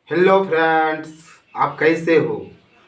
Hello friends, आप कैसे हो।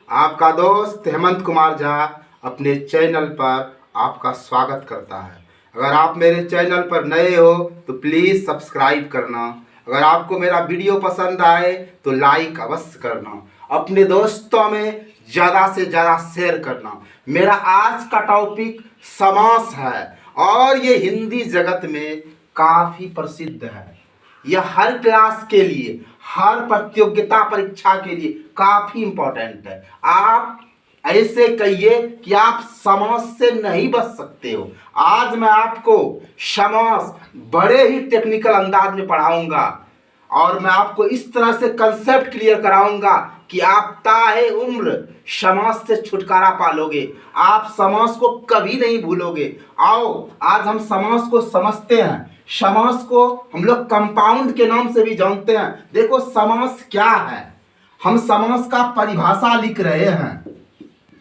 आपका दोस्त हेमंत कुमार झा अपने चैनल पर आपका स्वागत करता है। अगर आप मेरे चैनल पर नए हो तो प्लीज़ सब्सक्राइब करना। अगर आपको मेरा वीडियो पसंद आए तो लाइक अवश्य करना, अपने दोस्तों में ज़्यादा से ज़्यादा शेयर करना। मेरा आज का टॉपिक समास है और ये हिंदी जगत में काफ़ी प्रसिद्ध है। यह हर क्लास के लिए, हर प्रतियोगिता परीक्षा के लिए काफी इंपॉर्टेंट है। आप ऐसे कहिए कि आप समास से नहीं बच सकते हो। आज मैं आपको समास बड़े ही टेक्निकल अंदाज में पढ़ाऊंगा और मैं आपको इस तरह से कंसेप्ट क्लियर कराऊंगा कि आप ताहे उम्र समास से छुटकारा पालोगे। आप समास को कभी नहीं भूलोगे। आओ आज हम समास को समझते हैं। समास को हम लोग कंपाउंड के नाम से भी जानते हैं। देखो समास क्या है, हम समास का परिभाषा लिख रहे हैं।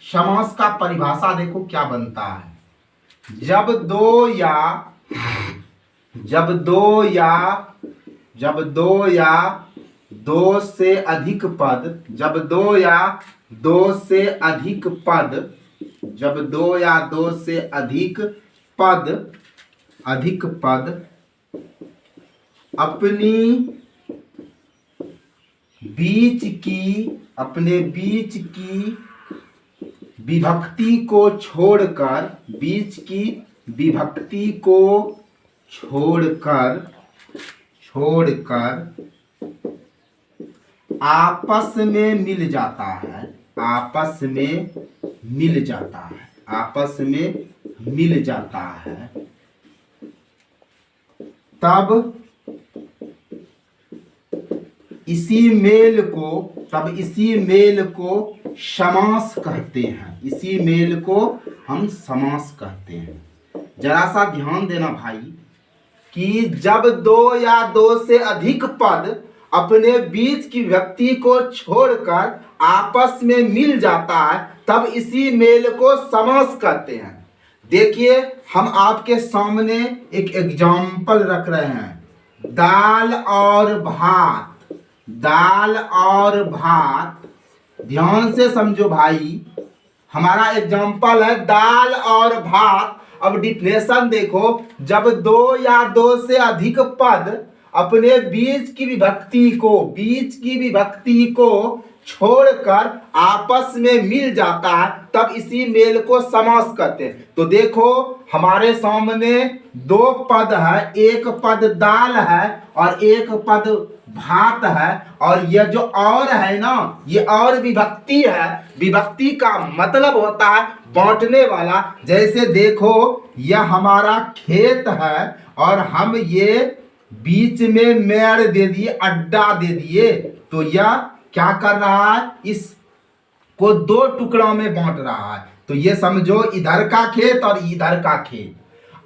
समास का परिभाषा देखो क्या बनता है। जब दो से अधिक पद, अधिक पद अपने बीच की विभक्ति को छोड़कर आपस में मिल जाता है तब इसी मेल को समास कहते हैं। इसी मेल को हम समास कहते हैं। जरा सा ध्यान देना भाई कि जब दो या दो से अधिक पद अपने बीच की व्यक्ति को छोड़कर आपस में मिल जाता है तब इसी मेल को समास कहते हैं। देखिए हम आपके सामने एक एग्जाम्पल रख रहे हैं। दाल और भात, ध्यान से समझो भाई। हमारा एग्जाम्पल है दाल और भात। अब डिफिनेशन देखो, जब दो या दो से अधिक पद अपने बीच की विभक्ति को छोड़कर आपस में मिल जाता है तब इसी मेल को समास कहते हैं। तो देखो हमारे सामने दो पद है, एक पद दाल है और एक पद भात है, और यह जो और है ना, ये और विभक्ति है। विभक्ति का मतलब होता है बांटने वाला। जैसे देखो यह हमारा खेत है और हम ये बीच में मेड़ दे दिए, अड्डा दे दिए, तो यह क्या कर रहा है, इसको दो टुकड़ों में बांट रहा है। तो ये समझो इधर का खेत और इधर का खेत।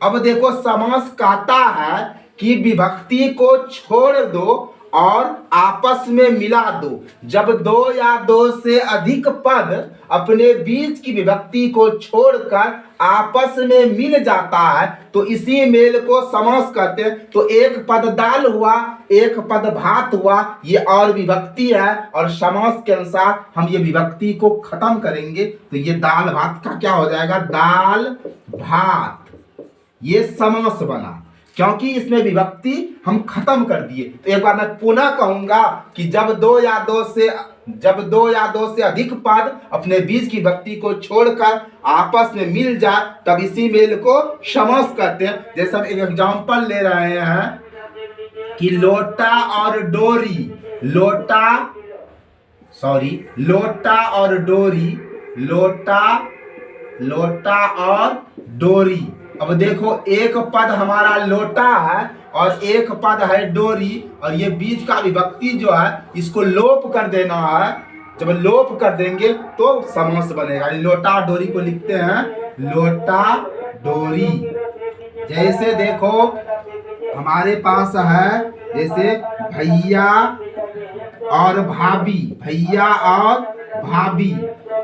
अब देखो समास कहता है कि विभक्ति को छोड़ दो और आपस में मिला दो। जब दो या दो से अधिक पद अपने बीच की विभक्ति को छोड़कर आपस में मिल जाता है तो इसी मेल को समास कहते हैं। तो एक पद दाल हुआ, एक पद भात हुआ, ये और विभक्ति है, और समास के अनुसार हम ये विभक्ति को खत्म करेंगे तो ये दाल भात का क्या हो जाएगा, दाल भात। ये समास बना क्योंकि इसमें विभक्ति हम खत्म कर दिए। तो एक बार मैं पुनः कहूंगा कि जब दो या दो से अधिक पद अपने बीच की विभक्ति को छोड़कर आपस में मिल जाए तब इसी मेल को समास कहते हैं। जैसे हम एक एग्जांपल ले रहे हैं कि लोटा और डोरी। अब देखो एक पद हमारा लोटा है और एक पद है डोरी, और ये बीच का विभक्ति जो है इसको लोप कर देना है। जब लोप कर देंगे तो समास बनेगा। लोटा डोरी को लिखते हैं लोटा डोरी। जैसे देखो हमारे पास है जैसे भैया और भाभी,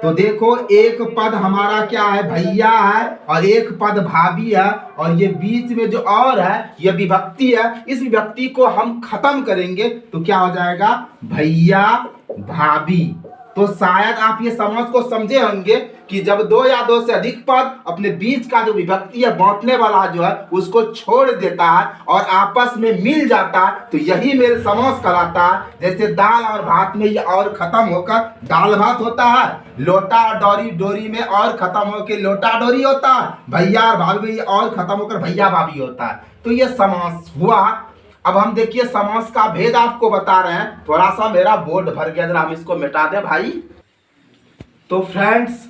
तो देखो एक पद हमारा क्या है, भैया है, और एक पद भाभी है, और ये बीच में जो और है ये विभक्ति है। इस विभक्ति को हम खत्म करेंगे तो क्या हो जाएगा, भैया भाभी। तो शायद आप ये समझ को समझे होंगे कि जब दो या दो से अधिक पद अपने बीच का जो विभक्ति है बांटने वाला जो है उसको छोड़ देता है और आपस में मिल जाता है, तो यही मेल समास कहलाता है। जैसे दाल और भात में ये और खत्म होकर दाल भात होता है, लोटा और डोरी, डोरी में और खत्म होकर लोटा डोरी होता है, भैया और भाभी में ये और खत्म होकर भैया भाभी होता है। तो ये समास हुआ। अब हम देखिए समास का भेद आपको बता रहे हैं। थोड़ा सा मेरा बोर्ड भर गया, जरा हम इसको मिटा दें भाई। तो फ्रेंड्स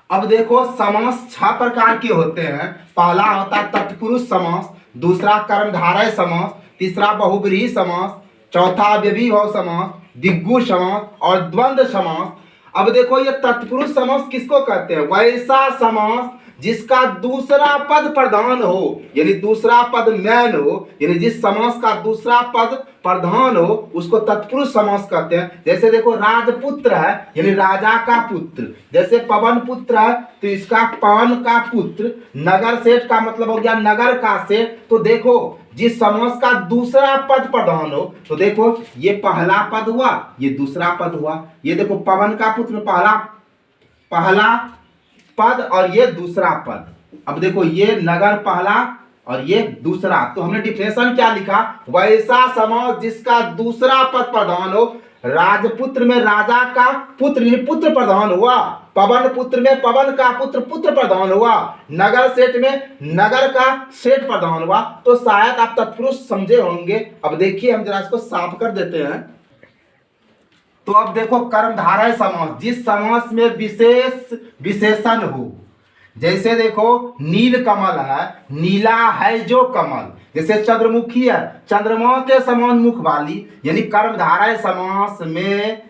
अब देखो समास 6 प्रकार के होते हैं। पहला होता है तत्पुरुष समास, दूसरा कर्मधारय समास, तीसरा बहुब्रीहि समास, चौथा अव्ययीभाव समास, दिग्गु समास और द्वंद्व समास। अब देखो ये तत्पुरुष समास किसको कहते हैं, वैसा समास जिसका दूसरा पद प्रधान हो, यानी दूसरा पद मैन हो, यानी जिस समास का दूसरा पद प्रधान हो उसको तत्पुरुष समास कहते हैं। जैसे देखो राजपुत्र है यानी राजा का पुत्र, जैसे पवन पुत्र है तो इसका पवन का पुत्र, नगर सेठ का मतलब हो गया नगर का सेठ। तो देखो जिस समास का दूसरा पद प्रधान हो, तो देखो ये पहला पद हुआ, ये दूसरा पद हुआ। ये देखो पवन का पुत्र पहला पद और ये दूसरा पद। अब देखो ये नगर पहला और ये दूसरा, तो हमने डिफिनेशन क्या लिखा, वैसा समास जिसका दूसरा पद प्रधान हो। राजपुत्र में राजा का पुत्र पुत्र प्रधान हुआ, पवन पुत्र में पवन का पुत्र पुत्र प्रधान हुआ, नगर सेठ में नगर का सेठ प्रधान हुआ। तो शायद आप तत्पुरुष समझे होंगे। अब देखिए हम जरा इसको साफ कर देते हैं। तो अब देखो कर्मधारय समास, जिस समास में विशेष विशेषण हो। जैसे देखो नील कमल है, नीला है जो कमल। जैसे चंद्रमुखी है, चंद्रमा के समान मुख वाली, यानी कर्मधारय समास में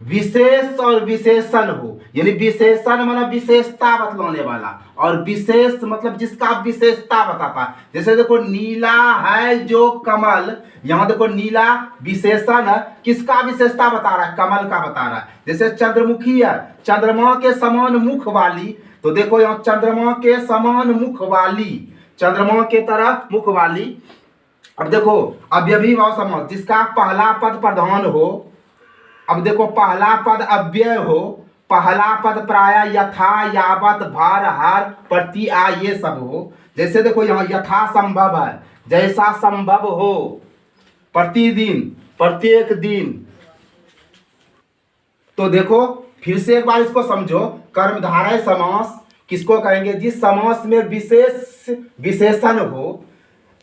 विशेष और विशेषण हो, यानी विशेषण मतलब विशेषता बतलाने वाला और विशेष मतलब जिसका विशेषता बताता है। जैसे देखो नीला है जो कमल, यहाँ देखो नीला विशेषण है, किसका विशेषता बता रहा है, कमल का बता रहा है। जैसे चंद्रमुखी है, चंद्रमा के समान मुख वाली, तो देखो यहाँ चंद्रमा के समान मुख वाली, चंद्रमा के तरह मुख वाली। अब देखो अव्ययीभाव समास, जिसका पहला पद प्रधान हो। अब देखो पहला पद अव्यय हो, पहला पद प्राय यथा यावत भार हार प्रति आ ये सब हो। जैसे देखो यहाँ यथा संभव है, जैसा संभव हो, प्रतिदिन प्रत्येक दिन। तो देखो फिर से एक बार इसको समझो, कर्मधारय समास किसको कहेंगे, जिस समास में विशेष विशेषण हो।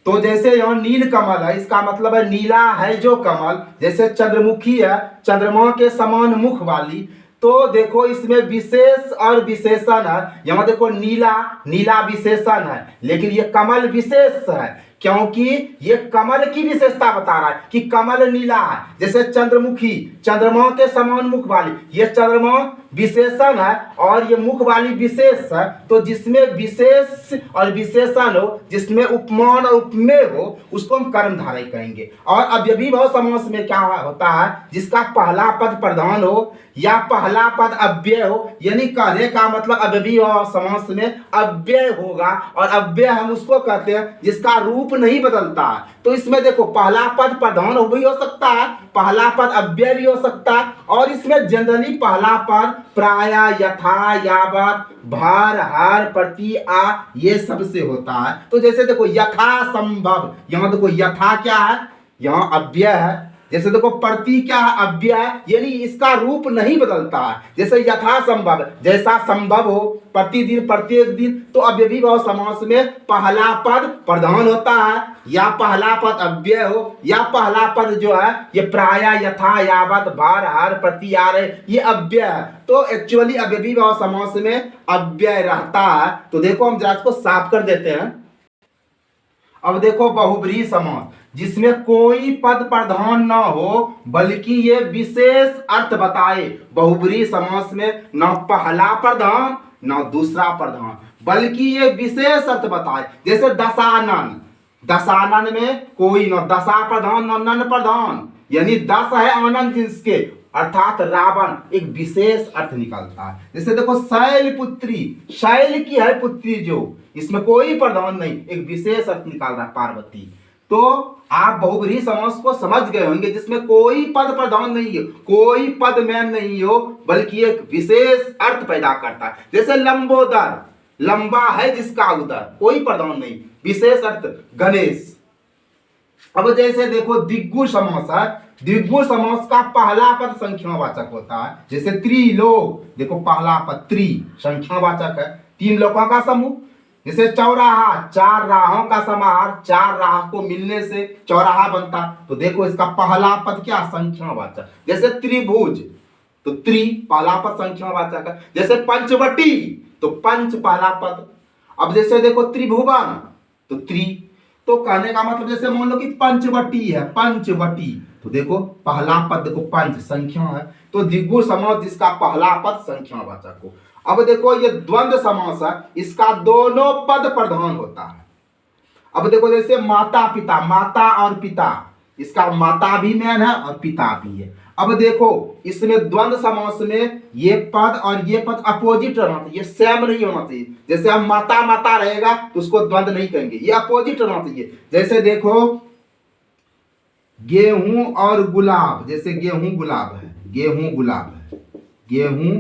तो जैसे यहाँ नील कमल है, इसका मतलब है नीला है जो कमल। जैसे चंद्रमुखी है, चंद्रमा के समान मुख वाली। तो देखो इसमें विशेष और विशेषण है। यहाँ देखो नीला, नीला विशेषण है लेकिन ये कमल विशेष है, क्योंकि ये कमल की विशेषता बता रहा है कि कमल नीला है। जैसे चंद्रमुखी, चंद्रमा के समान मुख वाली, ये चंद्रमा विशेषण है और ये मुख वाली विशेष है। तो जिसमें विशेष और विशेषण हो, जिसमें उपमान और उपमेय हो, उसको हम कर्मधारय कहेंगे। और अव्ययीभाव समास में क्या होता है, जिसका पहला पद प्रधान हो या पहला पद अव्यय हो, यानी कहने का मतलब अव्ययीभाव समास में अव्यय होगा। और अव्यय हम उसको कहते हैं जिसका रूप नहीं बदलता है। तो इसमें देखो पहला पद प्रधान भी हो सकता है, पहला पद अव्यय भी हो सकता है, और इसमें जनरली पहला पद प्राय यथा यावत भार हार प्रति आ ये सब से होता है। तो जैसे देखो यथा संभव, यहाँ देखो यथा क्या है, यहाँ अव्यय है। जैसे देखो प्रति क्या है, अव्यय है, यानी इसका रूप नहीं बदलता है। जैसे यथा संभव, जैसा संभव हो, प्रतिदिन प्रत्येक दिन। तो अव्ययीभाव समास में पहला पद प्रधान होता है या पहला पद अव्यय हो या पहला पद जो है ये प्राय यथा यावत भार हार प्रति आ रहे, ये अव्यय है। तो एक्चुअली अव्ययीभाव समास में अव्यय रहता है। तो देखो हम जरा इसको साफ कर देते हैं। अब देखो बहुब्रीहि समास, जिसमें कोई पद प्रधान न हो बल्कि ये विशेष अर्थ बताए। बहुब्रीहि समास में न पहला प्रधान न दूसरा प्रधान, बल्कि ये विशेष अर्थ बताए। जैसे दशानन, दशानन में कोई न दशा प्रधान न नन प्रधान, यानी 10 है आनंद जिसके, अर्थात रावण एक विशेष अर्थ निकालता है। जैसे देखो शैलपुत्री, शैल की है पुत्री जो, इसमें कोई प्रधान नहीं, एक विशेष अर्थ निकाल रहा है पार्वती। तो आप बहुब्रीहि समास को समझ गए होंगे जिसमें कोई पद प्रधान नहीं हो, कोई पद मैन नहीं हो, बल्कि एक विशेष अर्थ पैदा करता है। जैसे लंबोदर, लंबा है जिसका उदर, कोई प्रधान नहीं, विशेष अर्थ गणेश। अब जैसे देखो द्विगु समास है, द्विगु समास का पहला पद संख्यावाचक होता है। जैसे त्रिलोक, देखो पहला पद त्रि संख्यावाचक है, तीन लोगों का समूह। जैसे चौराहा, चार राहों का समाहार, चार राह को मिलने से चौराहा बनता, तो देखो इसका पहला पद क्या, संख्यावाचक। जैसे त्रिभुज, तो त्रि पहला पद संख्यावाचक है। जैसे पंचवटी, तो पंच पहला पद। अब जैसे देखो त्रिभुवन, तो त्रि, तो कहने का मतलब जैसे मान लो कि पंचवटी है, पंचवटी, तो देखो पहला पद देखो पंच संख्या है, तो द्विगु समास जिसका पहला पद संख्यावाचक हो। अब देखो ये द्वंद्व समास है, इसका दोनों पद प्रधान होता है। अब देखो जैसे माता पिता, माता और पिता, इसका माता भी मैन है और पिता भी है। अब देखो इसमें द्वंद्व समास में ये पद और ये पद अपोजिट रहना चाहिए, सेम नहीं होना चाहिए। जैसे हम माता माता रहेगा तो उसको द्वंद्व नहीं कहेंगे, ये अपोजिट रहना चाहिए। जैसे देखो गेहूं और गुलाब, जैसे गेहूं गुलाब है, गेहूं गुलाब है, गेहूं,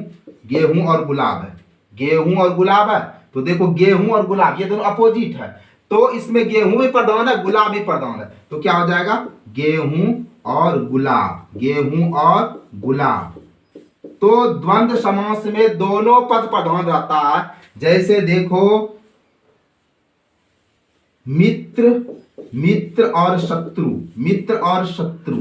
गेहूं और गुलाब है, गेहूं और गुलाब है, तो देखो गेहूं और गुलाब ये दोनों अपोजिट है, तो इसमें गेहूं भी प्रधान है, गुलाब भी प्रधान है, तो क्या हो जाएगा गेहूं और गुलाब, गेहूं और गुलाब। तो द्वंद्व समास में दोनों पद प्रधान रहता है। जैसे देखो मित्र, मित्र और शत्रु, मित्र और शत्रु,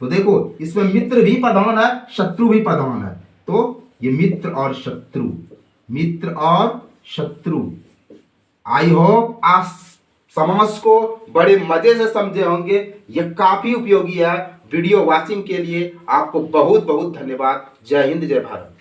तो देखो इसमें मित्र भी प्रधान है, शत्रु भी प्रधान है, तो ये मित्र और शत्रु, मित्र और शत्रु। आई होप आप समास को बड़े मजे से समझे होंगे, यह काफी उपयोगी है। वीडियो वॉचिंग के लिए आपको बहुत बहुत धन्यवाद। जय हिंद, जय भारत।